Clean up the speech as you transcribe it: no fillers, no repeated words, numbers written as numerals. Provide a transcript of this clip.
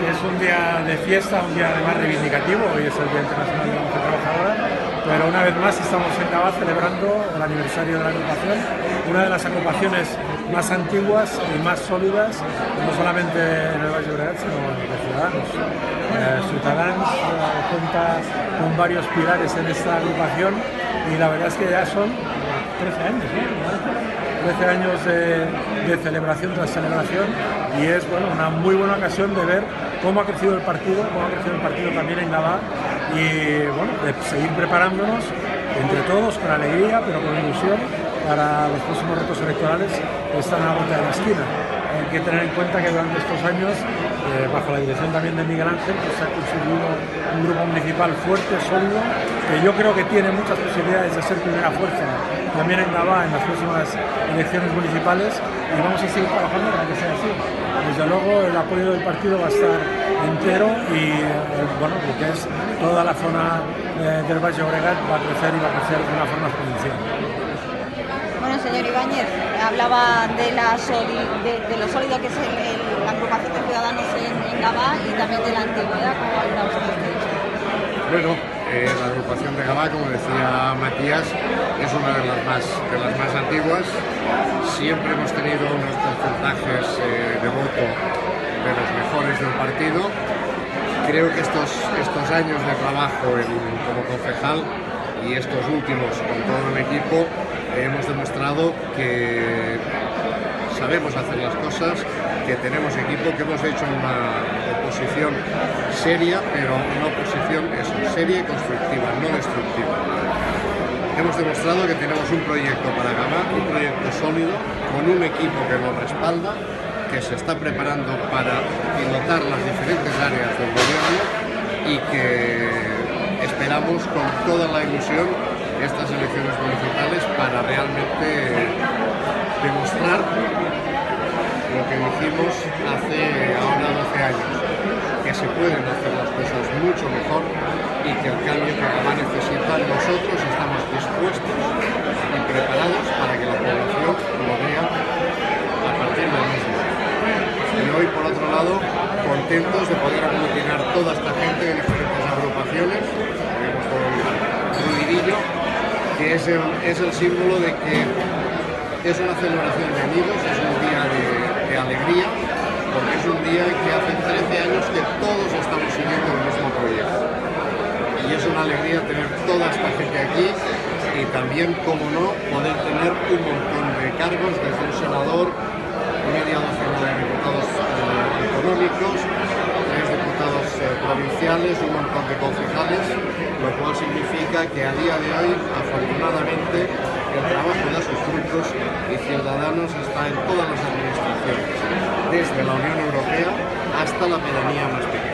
es un día de fiesta, un día además reivindicativo. Hoy es el Día Internacional de la Mujer Trabajadora, pero una vez más estamos en Gavà celebrando el aniversario de la agrupación, una de las agrupaciones más antiguas y más sólidas, no solamente en el Baix Llobregat, sino de Ciudadanos. Ciudadanos cuenta con varios pilares en esta agrupación y la verdad es que ya son 13 años, ¿no? 13 años de celebración tras celebración, y es una muy buena ocasión de ver cómo ha crecido el partido, también en Gavà, y de seguir preparándonos entre todos con alegría pero con ilusión para los próximos retos electorales que están a la vuelta de la esquina. Hay que tener en cuenta que durante estos años, bajo la dirección también de Miguel Ángel, se ha construido un grupo municipal fuerte, sólido, que yo creo que tiene muchas posibilidades de ser primera fuerza también en Gavà en las próximas elecciones municipales, y vamos a seguir trabajando para que sea así. Desde luego el apoyo del partido va a estar entero y lo que es toda la zona del Baix Llobregat va a crecer, y va a crecer de una forma exponencial. Bueno, señor Ibáñez, hablaba de lo sólido que es la agrupación de Ciudadanos en Gavà y también de la antigüedad, como ha hablado usted. Bueno, la agrupación de Gavà, como decía Matías, es una de las más antiguas. Siempre hemos tenido unos porcentajes de voto de los mejores del partido. Creo que estos años de trabajo como concejal y estos últimos con todo el equipo hemos demostrado que sabemos hacer las cosas, que tenemos equipo, que hemos hecho una oposición seria, pero una oposición seria y constructiva, no destructiva. Hemos demostrado que tenemos un proyecto para Gavà, un proyecto sólido, con un equipo que nos respalda, que se está preparando para pilotar las diferentes áreas del gobierno y que esperamos con toda la ilusión estas elecciones municipales para realmente demostrar lo que dijimos hace ahora 12 años, que se pueden hacer las cosas mucho mejor y que el cambio que Gavà necesita, nosotros estamos dispuestos y preparados para que la población lo vea a partir del mismo. Y hoy, por otro lado, contentos de poder aglutinar toda esta gente de diferentes agrupaciones, tenemos todo un ruidillo, que es el símbolo de que es una celebración de amigos, es un día de alegría, porque es un día en que hace 13 años que todos estamos siguiendo el mismo proyecto. Y es una alegría tener toda esta gente aquí y también, como no, poder tener un montón de cargos, desde un senador, media docena de diputados autonómicos, 3 diputados provinciales, un montón de concejales, lo cual significa que a día de hoy, afortunadamente, el trabajo da sus frutos y Ciudadanos está en todas las administraciones, desde la Unión Europea hasta la pedanía más pequeña.